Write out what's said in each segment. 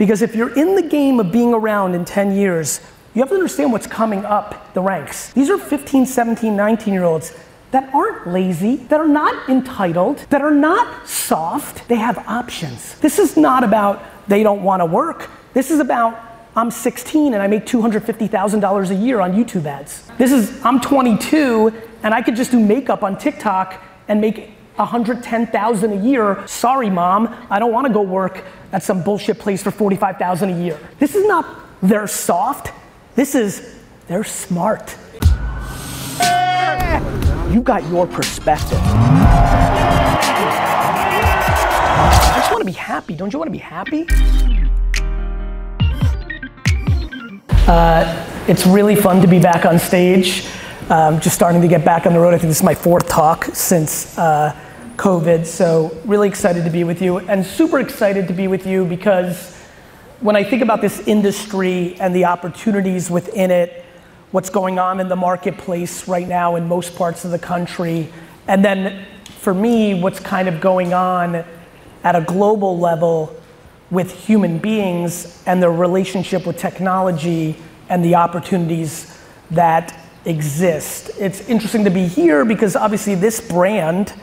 Because if you're in the game of being around in 10 years, you have to understand what's coming up the ranks. These are 15, 17, 19-year-olds that aren't lazy, that are not entitled, that are not soft. They have options. This is not about they don't want to work. This is about I'm 16 and I make $250,000 a year on YouTube ads. I'm 22 and I could just do makeup on TikTok and make $110,000 a year. Sorry, mom, I don't want to go work at some bullshit place for $45,000 a year. This is not they're soft. This is they're smart. You got your perspective. I just want to be happy. Don't you want to be happy? It's really fun to be back on stage. Just starting to get back on the road. I think this is my 4th talk since COVID, so really excited to be with you, and super excited to be with you because when I think about this industry and the opportunities within it, what's going on in the marketplace right now in most parts of the country, and then for me, what's kind of going on at a global level with human beings and their relationship with technology and the opportunities that exist. It's interesting to be here because obviously this brand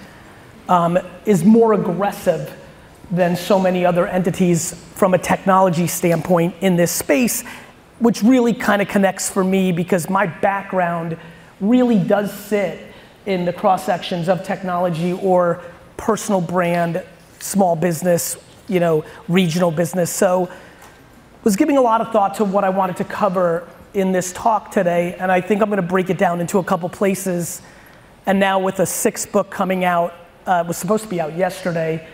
is more aggressive than so many other entities from a technology standpoint in this space, which really kind of connects for me because my background really does sit in the cross sections of technology or personal brand, small business, regional business. So was giving a lot of thought to what I wanted to cover in this talk today, and I think I'm gonna break it down into a couple places. And now with a 6th book coming out, it was supposed to be out yesterday,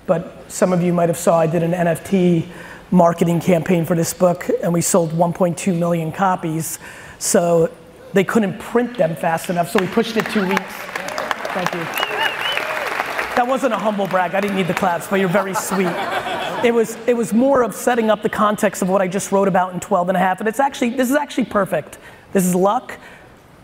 but some of you might have saw I did an NFT marketing campaign for this book, and we sold 1.2 million copies. So they couldn't print them fast enough, so we pushed it 2 weeks. Thank you. That wasn't a humble brag, I didn't need the claps, but you're very sweet. It was more of setting up the context of what I just wrote about in 12 and a half, and this is actually perfect. This is luck.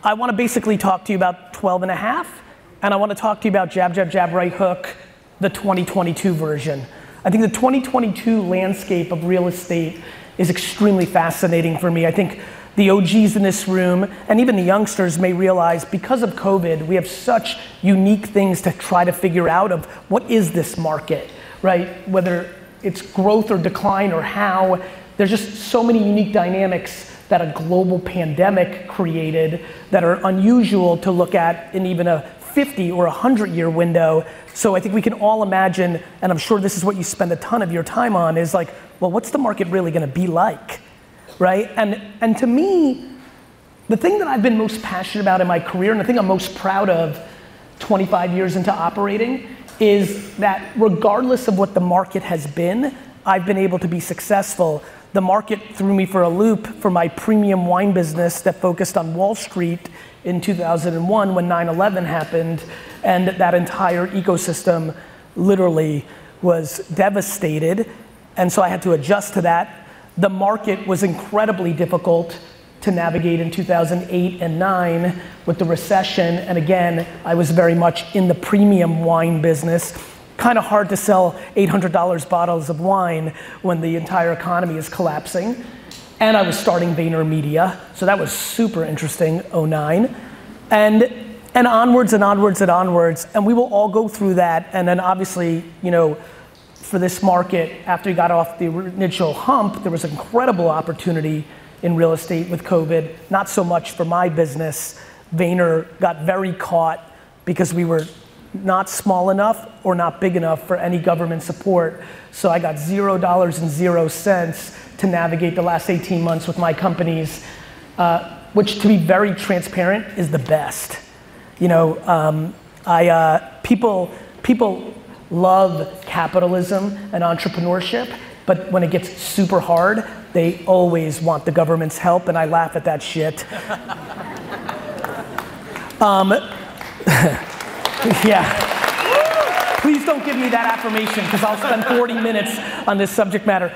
I wanna basically talk to you about 12 and a half, and I wanna talk to you about jab, jab, jab, right hook, the 2022 version. I think the 2022 landscape of real estate is extremely fascinating for me. I think the OGs in this room, and even the youngsters may realize because of COVID, we have such unique things to try to figure out of what is this market, right? Whether it's growth or decline or how, there's just so many unique dynamics that a global pandemic created that are unusual to look at in even a 50 or 100-year window. So I think we can all imagine, and I'm sure this is what you spend a ton of your time on, is like, well, what's the market really gonna be like, right? And to me, the thing that I've been most passionate about in my career, and the thing I'm most proud of 25 years into operating, is that regardless of what the market has been, I've been able to be successful. The market threw me for a loop for my premium wine business that focused on Wall Street in 2001 when 9/11 happened, and that entire ecosystem literally was devastated, and so I had to adjust to that. The market was incredibly difficult to navigate in 2008 and 9 with the recession, and again, I was very much in the premium wine business. Kind of hard to sell $800 bottles of wine when the entire economy is collapsing. And I was starting VaynerMedia, so that was super interesting, 09. And onwards and onwards and onwards, and we will all go through that, and then obviously, for this market, after you got off the initial hump, there was an incredible opportunity in real estate with COVID, not so much for my business. Vayner got very caught because we were not small enough or not big enough for any government support. So I got $0 and 0 cents to navigate the last 18 months with my companies, which to be very transparent is the best. People love capitalism and entrepreneurship, but when it gets super hard, they always want the government's help, and I laugh at that shit. Yeah. Please don't give me that affirmation because I'll spend 40 minutes on this subject matter.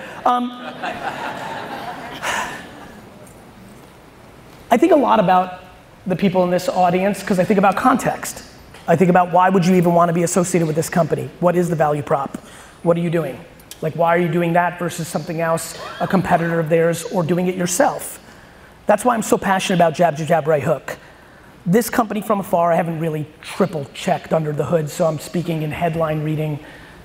I think a lot about the people in this audience because I think about context. I think about why would you even want to be associated with this company? What is the value prop? What are you doing? Like, why are you doing that versus something else, a competitor of theirs, or doing it yourself? That's why I'm so passionate about jab, jab, jab, right hook. This company from afar, I haven't really triple checked under the hood, so I'm speaking in headline reading.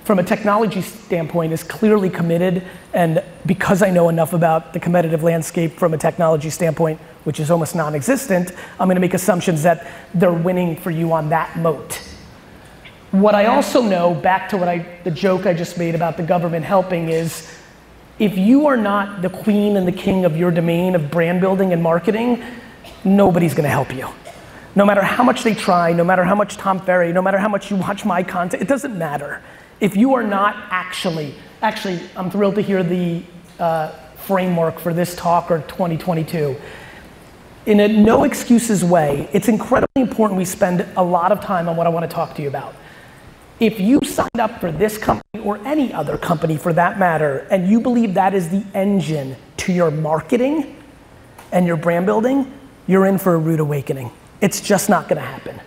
From a technology standpoint, is clearly committed, and because I know enough about the competitive landscape from a technology standpoint, which is almost non-existent, I'm gonna make assumptions that they're winning for you on that moat. What I also know, back to the joke I just made about the government helping, is if you are not the queen and the king of your domain of brand building and marketing, nobody's gonna help you. No matter how much they try, no matter how much Tom Ferry, no matter how much you watch my content, it doesn't matter. If you are not actually, I'm thrilled to hear the framework for this talk or 2022. In a no excuses way, it's incredibly important we spend a lot of time on what I want to talk to you about. If you signed up for this company or any other company for that matter, and you believe that is the engine to your marketing and your brand building, you're in for a rude awakening. It's just not gonna happen.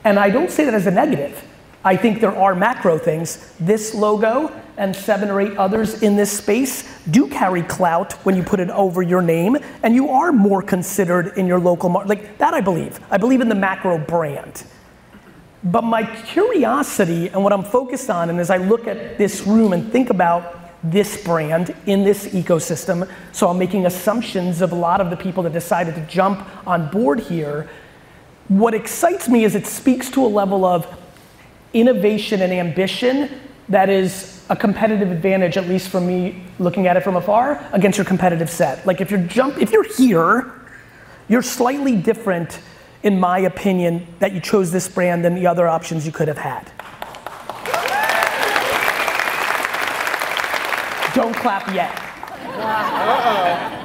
And I don't say that as a negative. I think there are macro things. This logo and 7 or 8 others in this space do carry clout when you put it over your name, and you are more considered in your local market. Like that I believe. I believe in the macro brand. But my curiosity and what I'm focused on, and as I look at this room and think about this brand in this ecosystem, so I'm making assumptions of a lot of the people that decided to jump on board here, what excites me is it speaks to a level of innovation and ambition that is a competitive advantage, at least for me looking at it from afar, against your competitive set. Like if you're here, you're slightly different, in my opinion, that you chose this brand than the other options you could have had. Don't clap yet.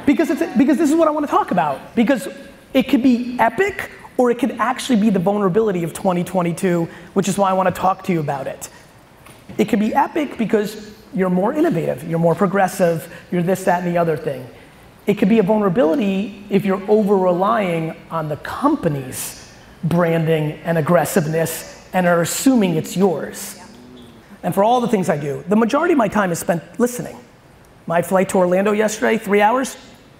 Because this is what I want to talk about. Because it could be epic, or it could actually be the vulnerability of 2022, which is why I want to talk to you about it. It could be epic because you're more innovative, you're more progressive, you're this, that, and the other thing. It could be a vulnerability if you're over-relying on the company's branding and aggressiveness and are assuming it's yours. And for all the things I do, the majority of my time is spent listening. My flight to Orlando yesterday, 3 hours,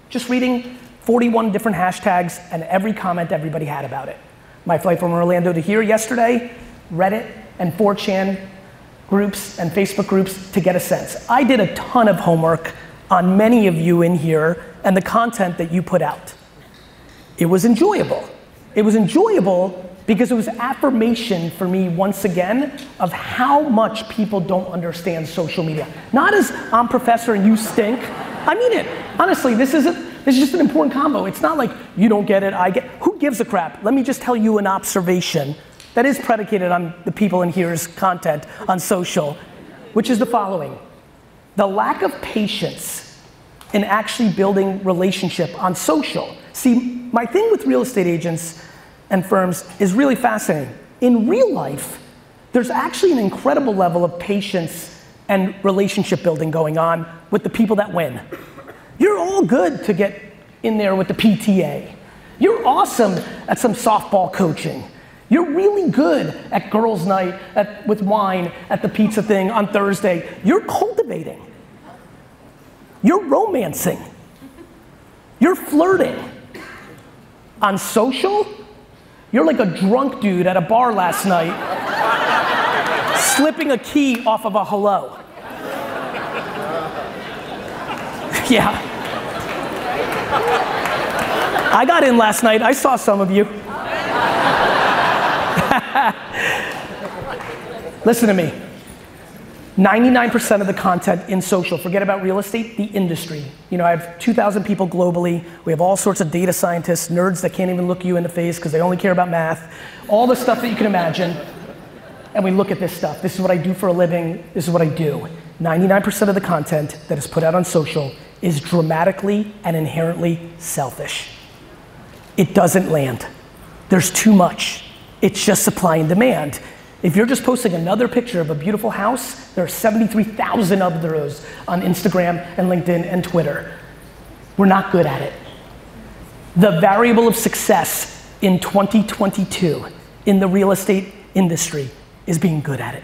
just reading 41 different hashtags and every comment everybody had about it. My flight from Orlando to here yesterday, Reddit and 4chan groups and Facebook groups to get a sense. I did a ton of homework on many of you in here and the content that you put out. It was enjoyable. It was enjoyable because it was affirmation for me once again of how much people don't understand social media. Not as I'm professor and you stink. I mean it. Honestly, this is just an important combo. It's not like you don't get it, I get, who gives a crap? Let me just tell you an observation that is predicated on the people in here's content on social, which is the following. The lack of patience in actually building relationship on social. See, my thing with real estate agents and firms is really fascinating. In real life, there's actually an incredible level of patience and relationship building going on with the people that win. You're all good to get in there with the PTA. You're awesome at some softball coaching. You're really good at girls' night with wine at the pizza thing on Thursday. You're cultivating. You're romancing. You're flirting. On social, you're like a drunk dude at a bar last night, slipping a key off of a hello. Yeah. I got in last night, I saw some of you. Listen to me. 99% of the content in social, forget about real estate, the industry. You know, I have 2,000 people globally. We have all sorts of data scientists, nerds that can't even look you in the face because they only care about math. All the stuff that you can imagine. And we look at this stuff. This is what I do for a living. This is what I do. 99% of the content that is put out on social is dramatically and inherently selfish. It doesn't land. There's too much. It's just supply and demand. If you're just posting another picture of a beautiful house, there are 73,000 of those on Instagram and LinkedIn and Twitter. We're not good at it. The variable of success in 2022 in the real estate industry is being good at it.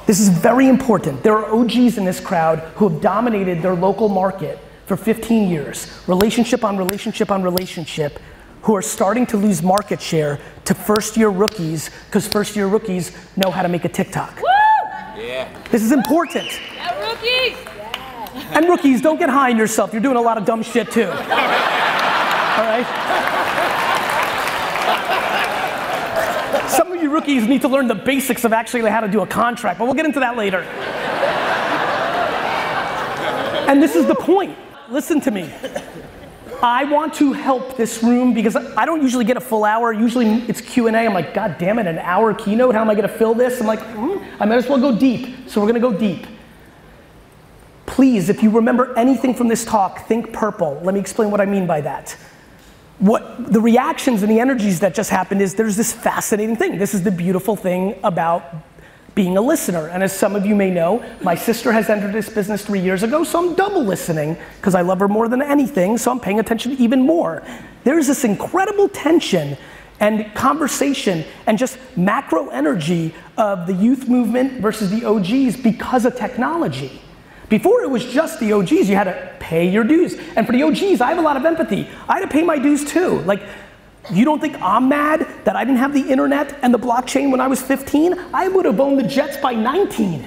This is very important. There are OGs in this crowd who have dominated their local market for 15 years, relationship on relationship on relationship, who are starting to lose market share to first-year rookies, because first-year rookies know how to make a TikTok. Woo! Yeah. This is important. Yeah, rookies! And rookies, don't get high on yourself. You're doing a lot of dumb shit too. All right? Some of you rookies need to learn the basics of actually how to do a contract, but we'll get into that later. And this is the point. Listen to me. I want to help this room because I don't usually get a full hour. Usually it's Q&A. I'm like, God damn it, an hour keynote? How am I gonna fill this? I'm like, I might as well go deep. So we're gonna go deep. Please, if you remember anything from this talk, think purple. Let me explain what I mean by that. What the reactions and the energies that just happened is there's this fascinating thing. This is the beautiful thing about being a listener. And as some of you may know, my sister has entered this business 3 years ago, so I'm double listening because I love her more than anything, so I'm paying attention even more. There's this incredible tension and conversation and just macro energy of the youth movement versus the OGs because of technology. Before it was just the OGs, you had to pay your dues. And for the OGs, I have a lot of empathy. I had to pay my dues too. Like, you don't think I'm mad that I didn't have the internet and the blockchain when I was 15? I would have owned the Jets by 19.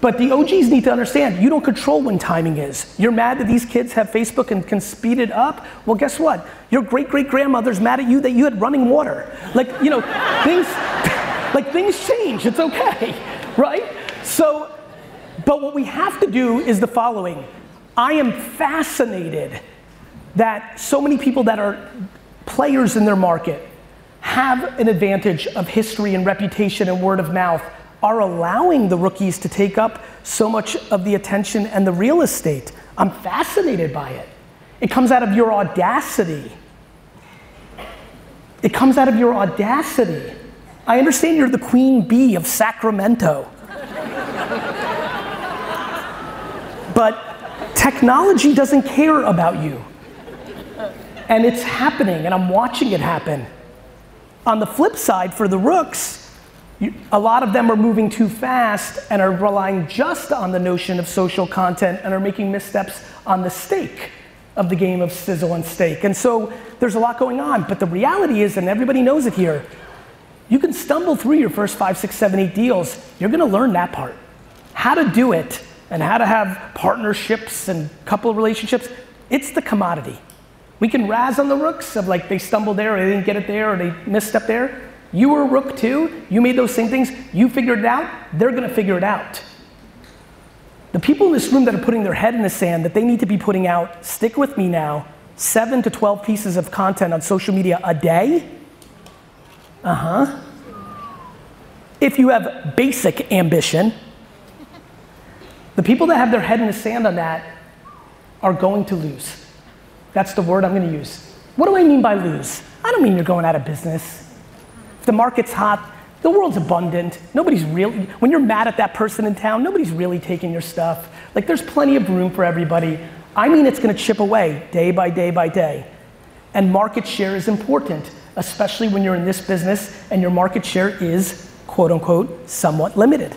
But the OGs need to understand, you don't control when timing is. You're mad that these kids have Facebook and can speed it up? Well, guess what? Your great-great-grandmother's mad at you that you had running water. Like, you know, things change, it's okay, right? So, but what we have to do is the following. I am fascinated that so many people that are players in their market have an advantage of history and reputation and word of mouth, are allowing the rookies to take up so much of the attention and the real estate. I'm fascinated by it. It comes out of your audacity. It comes out of your audacity. I understand you're the queen bee of Sacramento. But technology doesn't care about you. And it's happening, and I'm watching it happen. On the flip side, for the rooks, a lot of them are moving too fast and are relying just on the notion of social content and are making missteps on the stake of the game of sizzle and steak. And so there's a lot going on, but the reality is, and everybody knows it here, you can stumble through your first 5, 6, 7, 8 deals. You're gonna learn that part. How to do it and how to have partnerships and couple of relationships, it's the commodity. We can razz on the rooks of like they stumbled there or they didn't get it there or they misstepped there. You were a rook too, you made those same things, you figured it out, they're gonna figure it out. The people in this room that are putting their head in the sand that they need to be putting out, stick with me now, 7 to 12 pieces of content on social media a day. If you have basic ambition, the people that have their head in the sand on that are going to lose. That's the word I'm gonna use. What do I mean by lose? I don't mean you're going out of business. If the market's hot, the world's abundant, nobody's really, when you're mad at that person in town, nobody's really taking your stuff. Like there's plenty of room for everybody. I mean it's gonna chip away day by day by day. And market share is important, especially when you're in this business and your market share is, quote unquote, somewhat limited.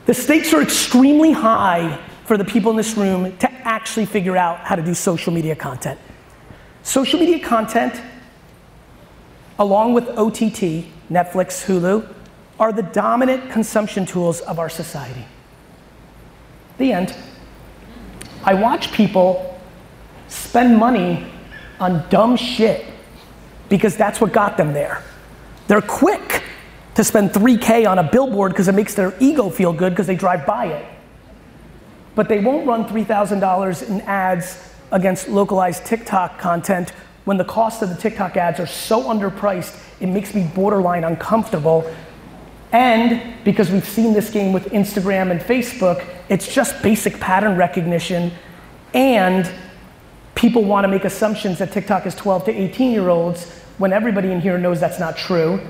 The stakes are extremely high for the people in this room to actually figure out how to do social media content. Social media content, along with OTT, Netflix, Hulu, are the dominant consumption tools of our society. The end. I watch people spend money on dumb shit because that's what got them there. They're quick to spend $3K on a billboard because it makes their ego feel good because they drive by it. But they won't run $3,000 in ads against localized TikTok content when the cost of the TikTok ads are so underpriced, it makes me borderline uncomfortable. And because we've seen this game with Instagram and Facebook, it's just basic pattern recognition, and people want to make assumptions that TikTok is 12 to 18-year-olds when everybody in here knows that's not true.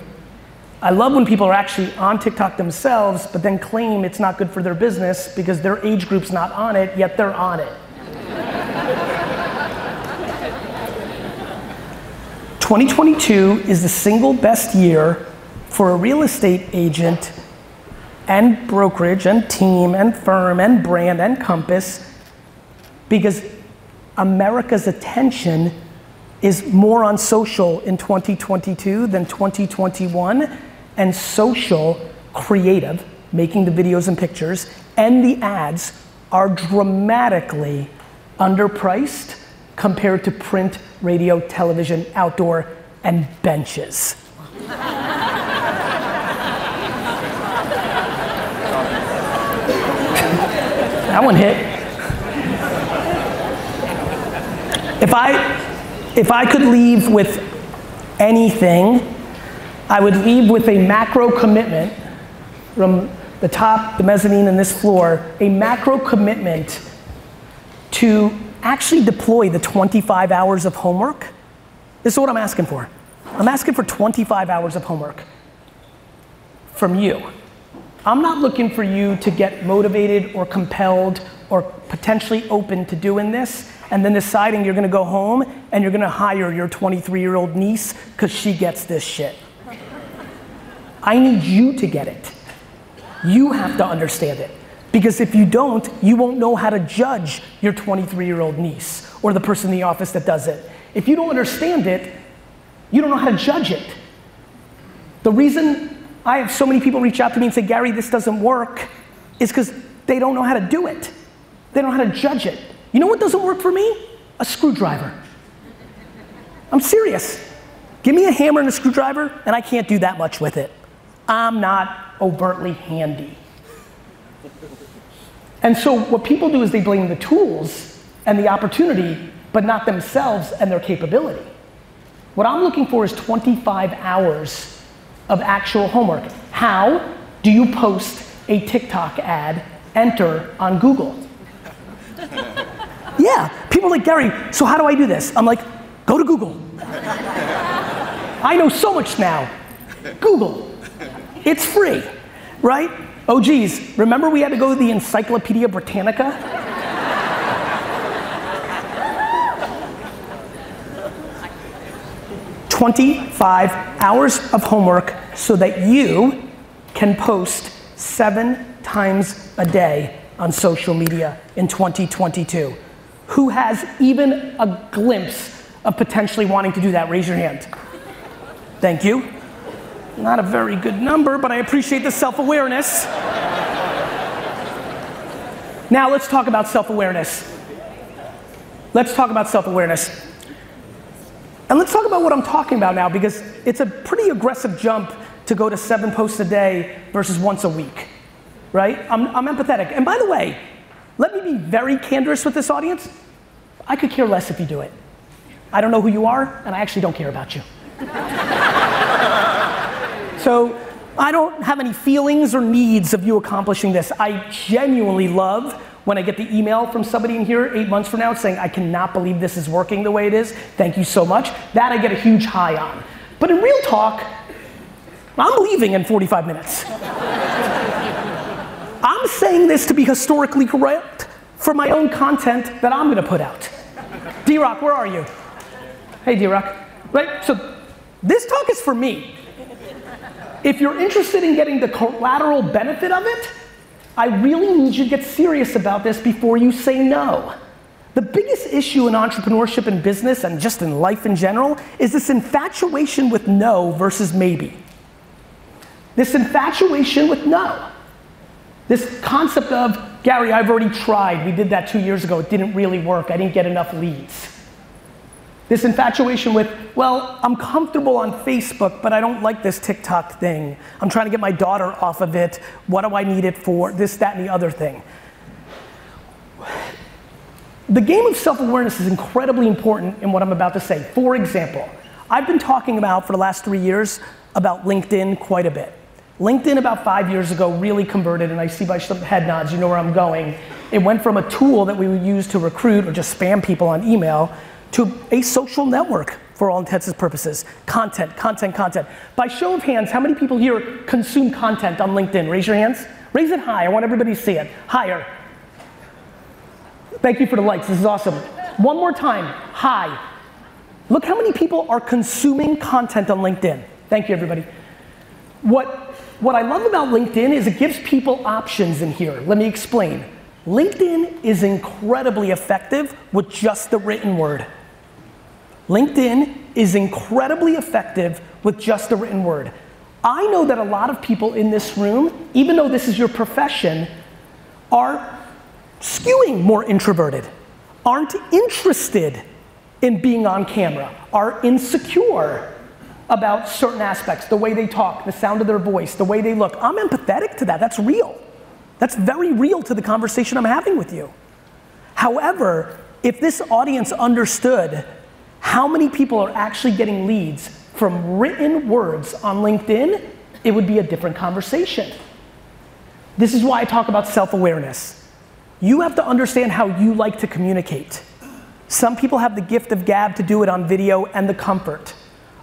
I love when people are actually on TikTok themselves, but then claim it's not good for their business because their age group's not on it, yet they're on it. 2022 is the single best year for a real estate agent and brokerage and team and firm and brand and compass, because America's attention is more on social in 2022 than 2021, and social, creative, making the videos and pictures, and the ads are dramatically underpriced compared to print, radio, television, outdoor, and benches. That one hit. If I could leave with anything, I would leave with a macro commitment from the top, the mezzanine, and this floor, a macro commitment to actually deploy the 25 hours of homework. This is what I'm asking for. I'm asking for 25 hours of homework from you. I'm not looking for you to get motivated or compelled or potentially open to doing this and then deciding you're gonna go home and you're gonna hire your 23-year-old niece because she gets this shit. I need you to get it. You have to understand it. Because if you don't, you won't know how to judge your 23-year-old niece or the person in the office that does it. If you don't understand it, you don't know how to judge it. The reason I have so many people reach out to me and say, Gary, this doesn't work, is because they don't know how to do it. They don't know how to judge it. You know what doesn't work for me? A screwdriver. I'm serious. Give me a hammer and a screwdriver, and I can't do that much with it. I'm not overtly handy. And so what people do is they blame the tools and the opportunity, but not themselves and their capability. What I'm looking for is 25 hours of actual homework. How do you post a TikTok ad, enter on Google? Yeah, people are like, Gary, so how do I do this? I'm like, go to Google. I know so much now. Google. It's free, right? Oh geez, remember we had to go to the Encyclopedia Britannica? 25 hours of homework so that you can post 7 times a day on social media in 2022. Who has even a glimpse of potentially wanting to do that? Raise your hand. Thank you. Not a very good number, but I appreciate the self-awareness. Now let's talk about self-awareness. Let's talk about self-awareness. And let's talk about what I'm talking about now, because it's a pretty aggressive jump to go to 7 posts a day versus once a week, right? I'm empathetic. And by the way, let me be very candorous with this audience. I could care less if you do it. I don't know who you are, and I actually don't care about you. So I don't have any feelings or needs of you accomplishing this. I genuinely love when I get the email from somebody in here 8 months from now saying, I cannot believe this is working the way it is. Thank you so much. That I get a huge high on. But in real talk, I'm leaving in 45 minutes. I'm saying this to be historically correct for my own content that I'm gonna put out. D-Rock, where are you? Hey, D-Rock. Right, so this talk is for me. If you're interested in getting the collateral benefit of it, I really need you to get serious about this before you say no. The biggest issue in entrepreneurship and business and just in life in general is this infatuation with no versus maybe. This infatuation with no. This concept of, Gary, I've already tried. We did that 2 years ago. It didn't really work. I didn't get enough leads. This infatuation with, well, I'm comfortable on Facebook, but I don't like this TikTok thing. I'm trying to get my daughter off of it. What do I need it for? This, that, and the other thing. The game of self-awareness is incredibly important in what I'm about to say. For example, I've been talking about, for the last 3 years, about LinkedIn quite a bit. LinkedIn about 5 years ago really converted, and I see by some head nods, you know where I'm going. It went from a tool that we would use to recruit or just spam people on email to a social network for all intents and purposes. Content, content, content. By show of hands, how many people here consume content on LinkedIn? Raise your hands. Raise it high, I want everybody to see it. Higher. Thank you for the likes, this is awesome. One more time, high. Look how many people are consuming content on LinkedIn. Thank you, everybody. What I love about LinkedIn is it gives people options in here. Let me explain. LinkedIn is incredibly effective with just the written word. LinkedIn is incredibly effective with just the written word. I know that a lot of people in this room, even though this is your profession, are skewing more introverted, aren't interested in being on camera, are insecure about certain aspects, the way they talk, the sound of their voice, the way they look. I'm empathetic to that, that's real. That's very real to the conversation I'm having with you. However, if this audience understood how many people are actually getting leads from written words on LinkedIn, it would be a different conversation. This is why I talk about self-awareness. You have to understand how you like to communicate. Some people have the gift of gab to do it on video and the comfort.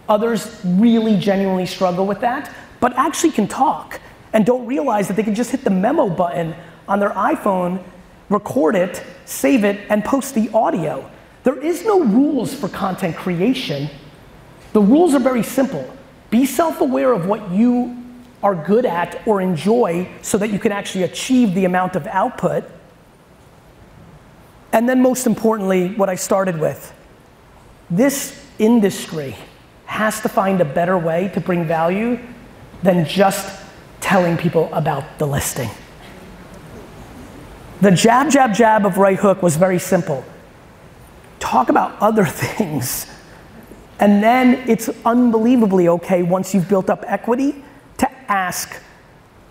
Others really genuinely struggle with that, but actually can talk and don't realize that they can just hit the memo button on their iPhone, record it, save it, and post the audio. There is no rules for content creation. The rules are very simple. Be self-aware of what you are good at or enjoy so that you can actually achieve the amount of output. And then most importantly, what I started with, this industry has to find a better way to bring value than just telling people about the listing. The jab, jab, jab of right hook was very simple. Talk about other things. And then it's unbelievably okay once you've built up equity to ask,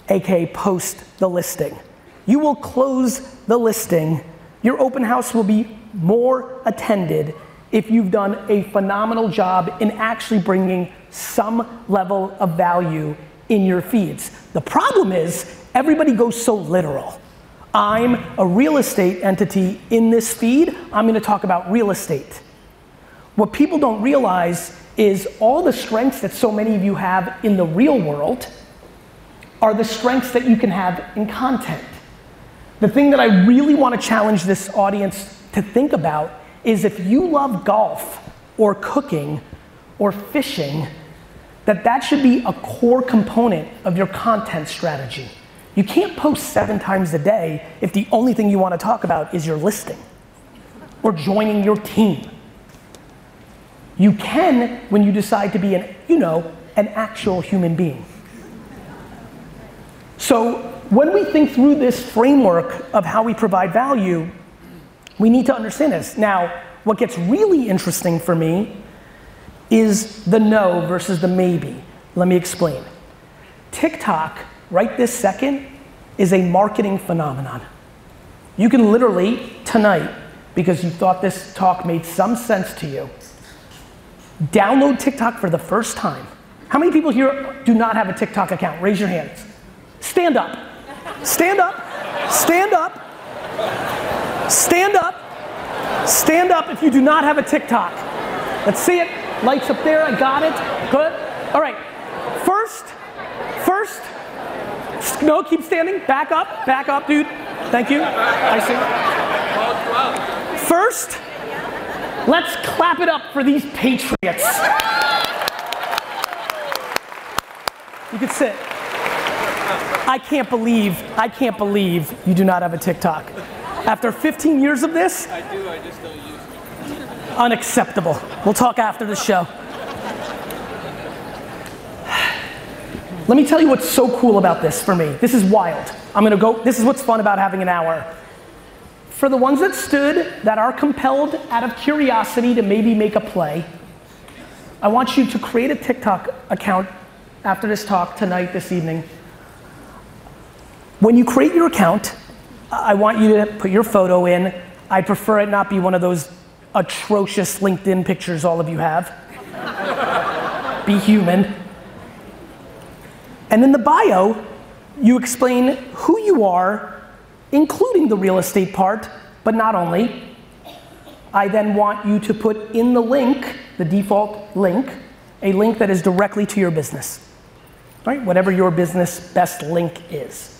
aka post the listing. You will close the listing. Your open house will be more attended if you've done a phenomenal job in actually bringing some level of value in your feeds. The problem is everybody goes so literal. I'm a real estate entity in this feed. I'm gonna talk about real estate. What people don't realize is all the strengths that so many of you have in the real world are the strengths that you can have in content. The thing that I really want to challenge this audience to think about is if you love golf or cooking or fishing, that should be a core component of your content strategy. You can't post 7 times a day if the only thing you want to talk about is your listing or joining your team. You can when you decide to be an actual human being. So when we think through this framework of how we provide value, we need to understand this. Now, what gets really interesting for me is the no versus the maybe. Let me explain. TikTok, right this second, is a marketing phenomenon. You can literally, tonight, because you thought this talk made some sense to you, download TikTok for the first time. How many people here do not have a TikTok account? Raise your hands. Stand up. Stand up. Stand up. Stand up. Stand up if you do not have a TikTok. Let's see it. Lights up there. I got it. Good. All right. First. No, keep standing. Back up, dude. Thank you. I see. First, let's clap it up for these patriots. You can sit. I can't believe you do not have a TikTok. After 15 years of this? I do, I just don't use it. Unacceptable. We'll talk after the show. Let me tell you what's so cool about this for me. This is wild. This is what's fun about having an hour. For the ones that stood, that are compelled out of curiosity to maybe make a play, I want you to create a TikTok account after this talk tonight, this evening. When you create your account, I want you to put your photo in. I prefer it not be one of those atrocious LinkedIn pictures all of you have. Be human. And in the bio, you explain who you are, including the real estate part, but not only. I then want you to put in the link, the default link, a link that is directly to your business. Right? Whatever your business best link is.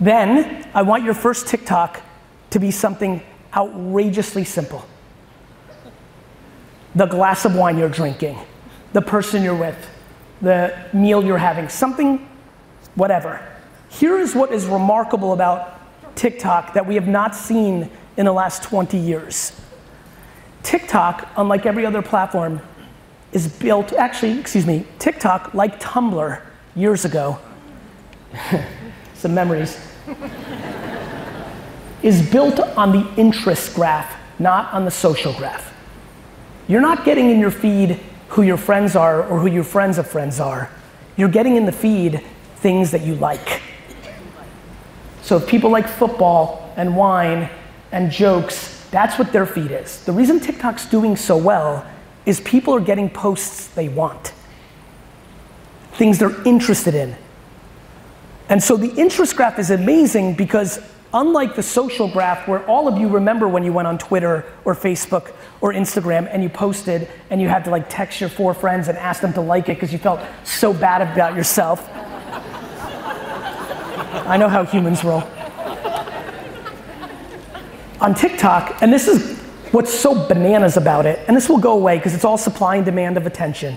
Then, I want your first TikTok to be something outrageously simple. The glass of wine you're drinking, the person you're with, the meal you're having, something, whatever. Here is what is remarkable about TikTok that we have not seen in the last 20 years. TikTok, unlike every other platform, is built, TikTok, like Tumblr years ago, some memories, is built on the interest graph, not on the social graph. You're not getting in your feed who your friends are or who your friends of friends are. You're getting in the feed things that you like. So if people like football and wine and jokes, that's what their feed is. The reason TikTok's doing so well is people are getting posts they want. Things they're interested in. And so the interest graph is amazing because unlike the social graph where all of you remember when you went on Twitter or Facebook or Instagram and you posted and you had to like text your 4 friends and ask them to like it because you felt so bad about yourself. I know how humans roll. On TikTok, and this is what's so bananas about it, and this will go away because it's all supply and demand of attention.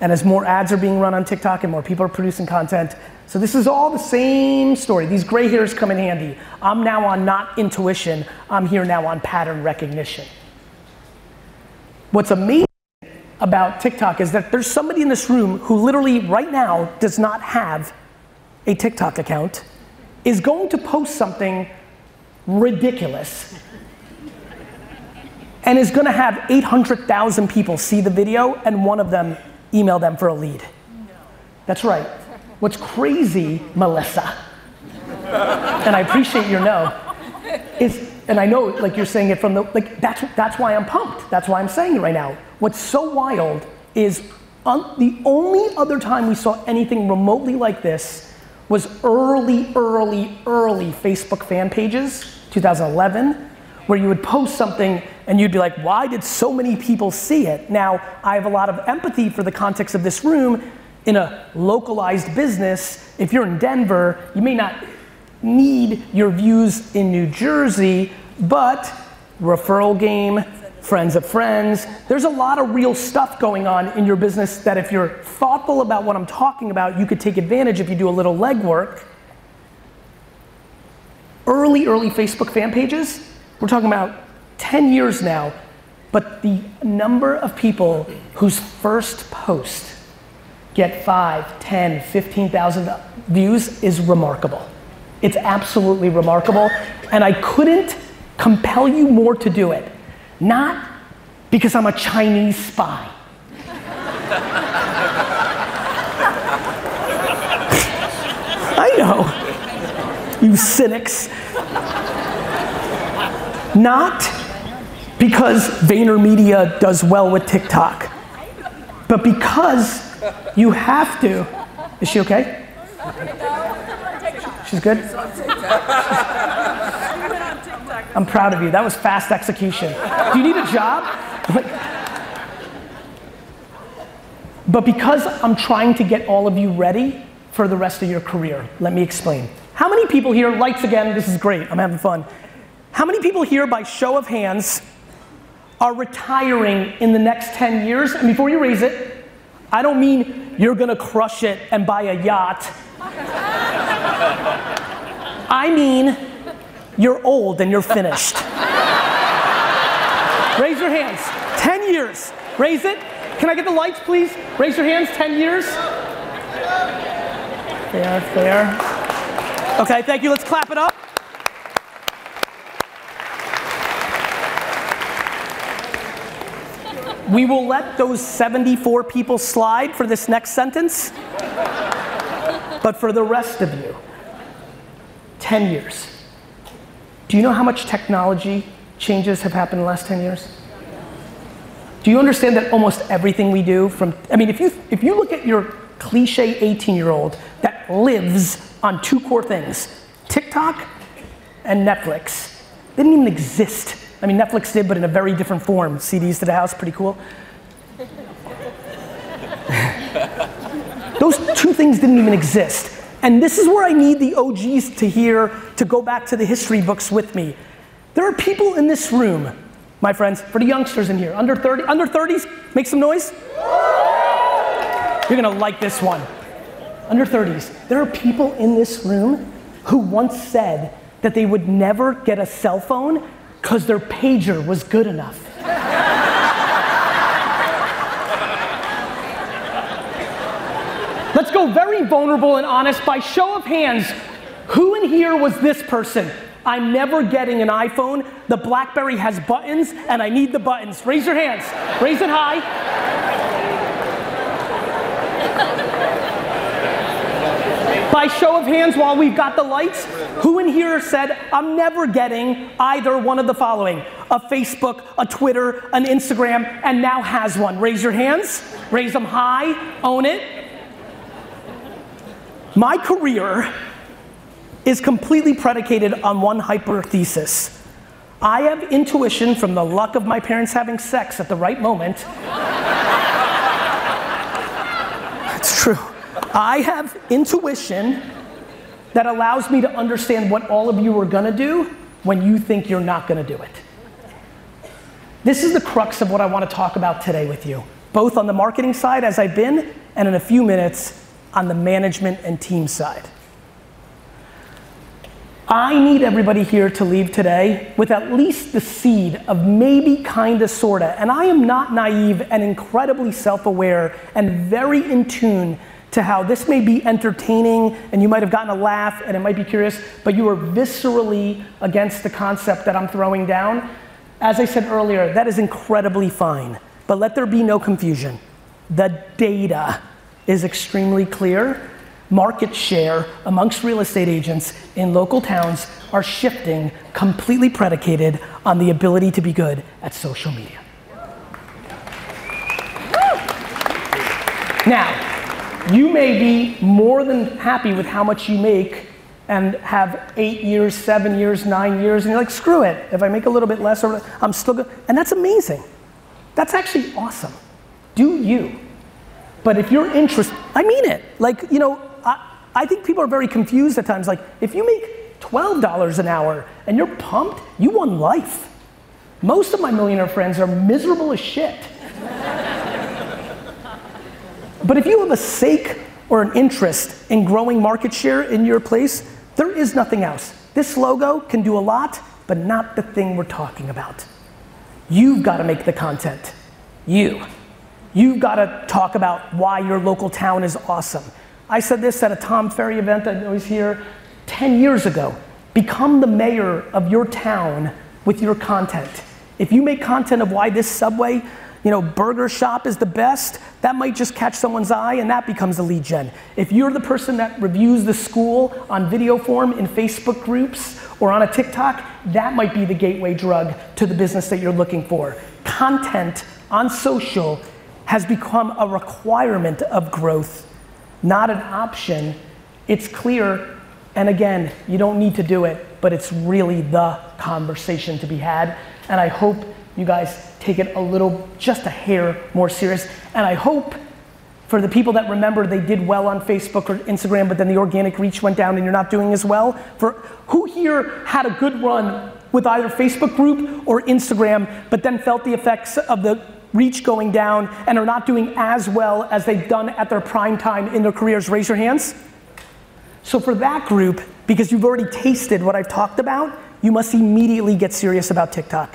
And as more ads are being run on TikTok and more people are producing content, so this is all the same story. These gray hairs come in handy. I'm now on not intuition, I'm here now on pattern recognition. What's amazing about TikTok is that there's somebody in this room who literally right now does not have a TikTok account, is going to post something ridiculous, and is gonna have 800,000 people see the video and one of them email them for a lead. No. That's right. What's crazy, Melissa, and I appreciate your no, is, and I know like you're saying it from the, like that's why I'm pumped. That's why I'm saying it right now. What's so wild is the only other time we saw anything remotely like this was early Facebook fan pages, 2011, where you would post something and you'd be like, why did so many people see it? Now, I have a lot of empathy for the context of this room. In a localized business, if you're in Denver, you may not need your views in New Jersey, but referral game, friends of friends, there's a lot of real stuff going on in your business that if you're thoughtful about what I'm talking about, you could take advantage if you do a little legwork. Early Facebook fan pages, we're talking about 10 years now, but the number of people whose first post get 5, 10, 15,000 views is remarkable. It's absolutely remarkable, and I couldn't compel you more to do it. Not because I'm a Chinese spy. I know, you cynics. Not because VaynerMedia does well with TikTok, but because you have to. Is she okay? She's good? I'm proud of you. That was fast execution. Do you need a job? But because I'm trying to get all of you ready for the rest of your career, let me explain. How many people here, lights again, this is great, I'm having fun. How many people here, by show of hands, are retiring in the next 10 years? And before you raise it, I don't mean you're gonna crush it and buy a yacht. I mean, you're old and you're finished. Raise your hands. 10 years. Raise it. Can I get the lights, please? Raise your hands. 10 years. Fair. Okay, thank you. Let's clap it up. We will let those 74 people slide for this next sentence. But for the rest of you, 10 years. Do you know how much technology changes have happened in the last 10 years? Do you understand that almost everything we do if you look at your cliche 18-year-old that lives on 2 core things, TikTok and Netflix. They didn't even exist. I mean, Netflix did, but in a very different form. CDs to the house, pretty cool. Those 2 things didn't even exist. And this is where I need the OGs to go back to the history books with me. There are people in this room, my friends, for the youngsters in here, under 30s, make some noise. You're gonna like this one. Under 30s. There are people in this room who once said that they would never get a cell phone because their pager was good enough. Let's go very vulnerable and honest. By show of hands, who in here was this person? I'm never getting an iPhone. The BlackBerry has buttons and I need the buttons. Raise your hands. Raise it high. By show of hands, while we've got the lights, who in here said, I'm never getting either one of the following? A Facebook, a Twitter, an Instagram, and now has one. Raise your hands. Raise them high. Own it. My career is completely predicated on one hypothesis. I have intuition from the luck of my parents having sex at the right moment. It's true. I have intuition that allows me to understand what all of you are gonna do when you think you're not gonna do it. This is the crux of what I want to talk about today with you, both on the marketing side as I've been, and in a few minutes on the management and team side. I need everybody here to leave today with at least the seed of maybe, kinda, sorta, and I am not naive and incredibly self-aware and very in tune to how this may be entertaining and you might have gotten a laugh and it might be curious, but you are viscerally against the concept that I'm throwing down. As I said earlier, that is incredibly fine, but let there be no confusion. The data is extremely clear. Market share amongst real estate agents in local towns are shifting, completely predicated on the ability to be good at social media. Now, you may be more than happy with how much you make and have 8 years, 7 years, 9 years, and you're like, screw it. If I make a little bit less, I'm still good. And that's amazing. That's actually awesome. Do you? But if you're interested, I mean it. Like, you know, I think people are very confused at times. Like, if you make $12 an hour and you're pumped, you won life. Most of my millionaire friends are miserable as shit. But if you have a stake or an interest in growing market share in your place, there is nothing else. This logo can do a lot, but not the thing we're talking about. You've got to make the content. You've got to talk about why your local town is awesome. I said this at a Tom Ferry event that I was here 10 years ago. Become the mayor of your town with your content. If you make content of why this Subway, you know, burger shop is the best, that might just catch someone's eye and that becomes a lead gen. If you're the person that reviews the school on video form in Facebook groups or on a TikTok, that might be the gateway drug to the business that you're looking for. Content on social has become a requirement of growth, not an option. It's clear, and again, you don't need to do it, but it's really the conversation to be had. And I hope you guys take it a little, just a hair more serious. And I hope for the people that remember they did well on Facebook or Instagram, but then the organic reach went down and you're not doing as well. For who here had a good run with either Facebook group or Instagram, but then felt the effects of the reach going down and are not doing as well as they've done at their prime time in their careers? Raise your hands. So for that group, because you've already tasted what I've talked about, you must immediately get serious about TikTok.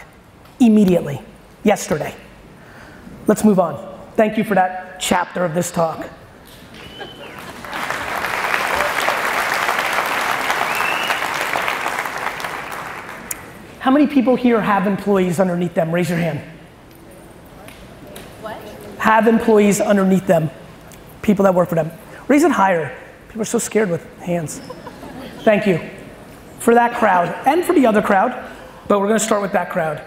Immediately. Yesterday. Let's move on. Thank you for that chapter of this talk. How many people here have employees underneath them? Raise your hand. What? Have employees underneath them. People that work for them. Raise it higher. People are so scared with hands. Thank you for that crowd and for the other crowd, but we're gonna start with that crowd.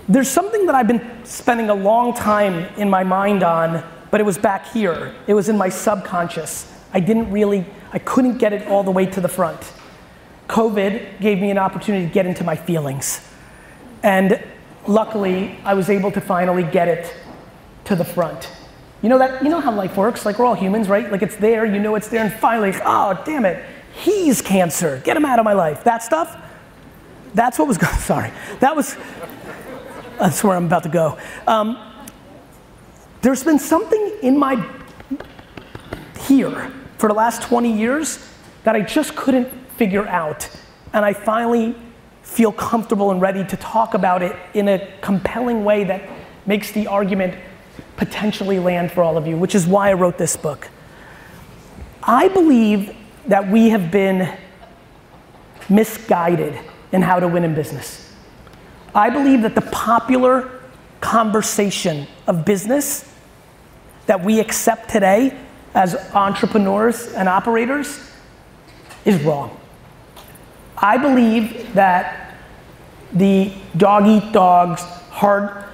There's something that I've been spending a long time in my mind on, but it was back here. It was in my subconscious. I couldn't get it all the way to the front. COVID gave me an opportunity to get into my feelings. And luckily, I was able to finally get it to the front. You know how life works? Like, we're all humans, right? Like, it's there, you know it's there, and finally, oh, damn it, he's cancer, get him out of my life. That stuff, that's what was going, sorry. That's where I'm about to go. There's been something in my here for the last 20 years that I just couldn't figure out. And I finally feel comfortable and ready to talk about it in a compelling way that makes the argument potentially land for all of you, which is why I wrote this book. I believe that we have been misguided in how to win in business. I believe that the popular conversation of business that we accept today as entrepreneurs and operators is wrong. I believe that the dog eat dogs, hard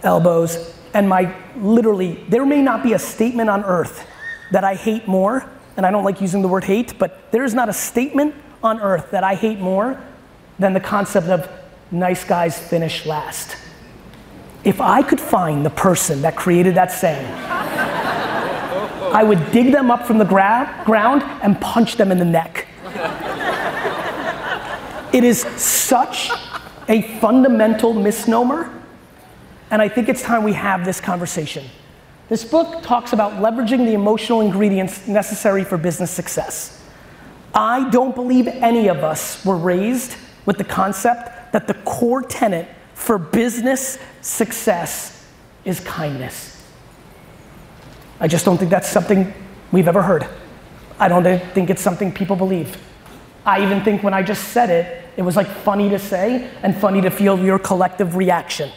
elbows, and literally, there may not be a statement on earth that I hate more, and I don't like using the word hate, but there is not a statement on earth that I hate more than the concept of nice guys finish last. If I could find the person that created that saying, I would dig them up from the ground and punch them in the neck. It is such a fundamental misnomer, and I think it's time we have this conversation. This book talks about leveraging the emotional ingredients necessary for business success. I don't believe any of us were raised with the concept that the core tenet for business success is kindness. I just don't think that's something we've ever heard. I don't think it's something people believe. I even think when I just said it, it was like funny to say and funny to feel your collective reaction.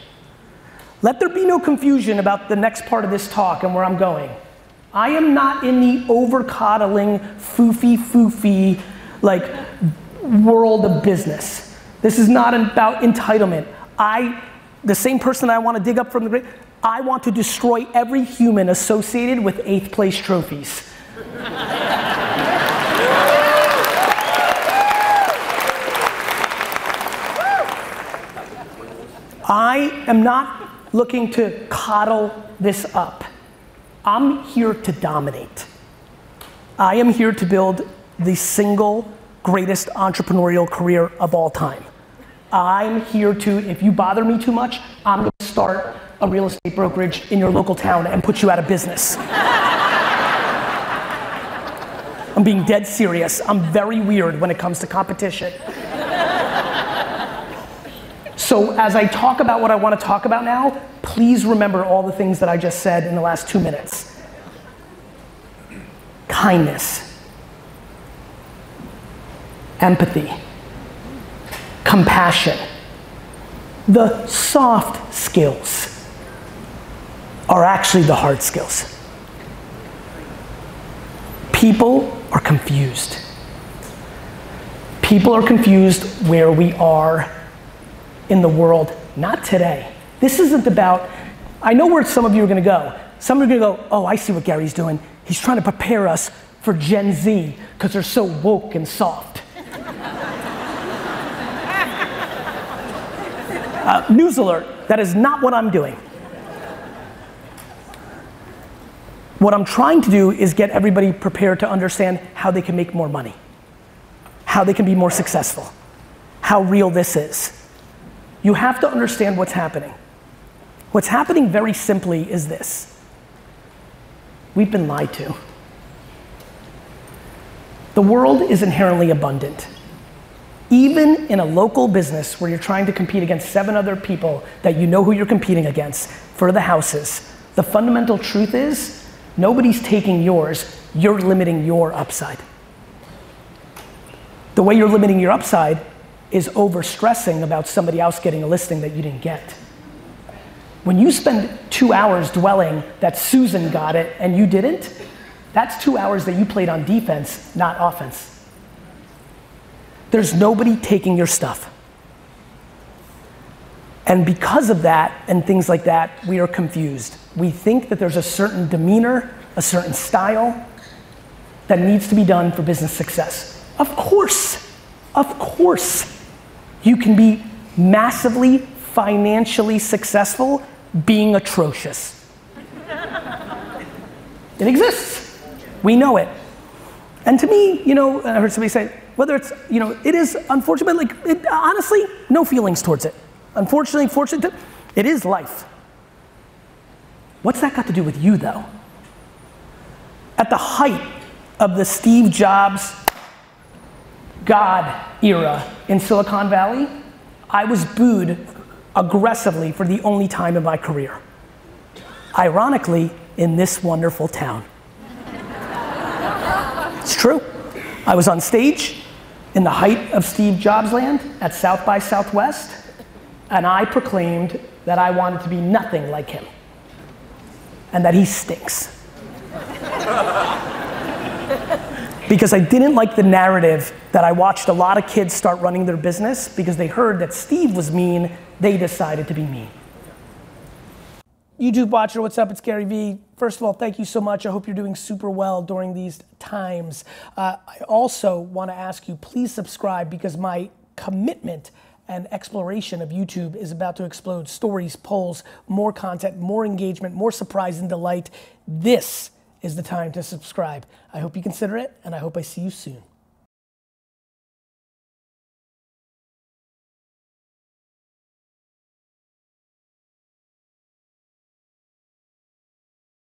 Let there be no confusion about the next part of this talk and where I'm going. I am not in the over-coddling, foofy, like, world of business. This is not about entitlement. The same person I want to dig up from the grave, I want to destroy every human associated with 8th place trophies. I am not looking to coddle this up. I'm here to dominate. I am here to build the single greatest entrepreneurial career of all time. I'm here to, if you bother me too much, I'm going to start a real estate brokerage in your local town and put you out of business. I'm being dead serious. I'm very weird when it comes to competition. So as I talk about what I want to talk about now, please remember all the things that I just said in the last 2 minutes. Kindness, empathy, compassion, the soft skills are actually the hard skills. People are confused. People are confused where we are in the world, not today. This isn't about, I know where some of you are gonna go. Some of you are gonna go, oh, I see what Gary's doing. He's trying to prepare us for Gen Z because they're so woke and soft. News alert, that is not what I'm doing. What I'm trying to do is get everybody prepared to understand how they can make more money, how they can be more successful, how real this is. You have to understand what's happening. What's happening very simply is this. We've been lied to. The world is inherently abundant. Even in a local business where you're trying to compete against 7 other people that you know who you're competing against for the houses, the fundamental truth is nobody's taking yours, you're limiting your upside. The way you're limiting your upside is over-stressing about somebody else getting a listing that you didn't get. When you spend 2 hours dwelling that Susan got it and you didn't, that's 2 hours that you played on defense, not offense. There's nobody taking your stuff. And because of that and things like that, we are confused. We think that there's a certain demeanor, a certain style that needs to be done for business success. Of course, you can be massively financially successful being atrocious. It exists. We know it. And to me, I heard somebody say, whether it's, it is unfortunate, honestly, no feelings towards it. Unfortunately, fortunately, it is life. What's that got to do with you though? at the height of the Steve Jobs God era in Silicon Valley, I was booed aggressively for the only time in my career. Ironically, in this wonderful town. It's true. I was on stage in the height of Steve Jobs land at South by Southwest, and I proclaimed that I wanted to be nothing like him, and that he stinks. Because I didn't like the narrative that I watched a lot of kids start running their business because they heard that Steve was mean, they decided to be mean. YouTube watcher, what's up? It's Garyvee. First of all, thank you so much. I hope you're doing super well during these times. I also want to ask you, please subscribe because my commitment and exploration of YouTube is about to explode. Stories, polls, more content, more engagement, more surprise and delight. This is the time to subscribe. I hope you consider it, and I hope I see you soon.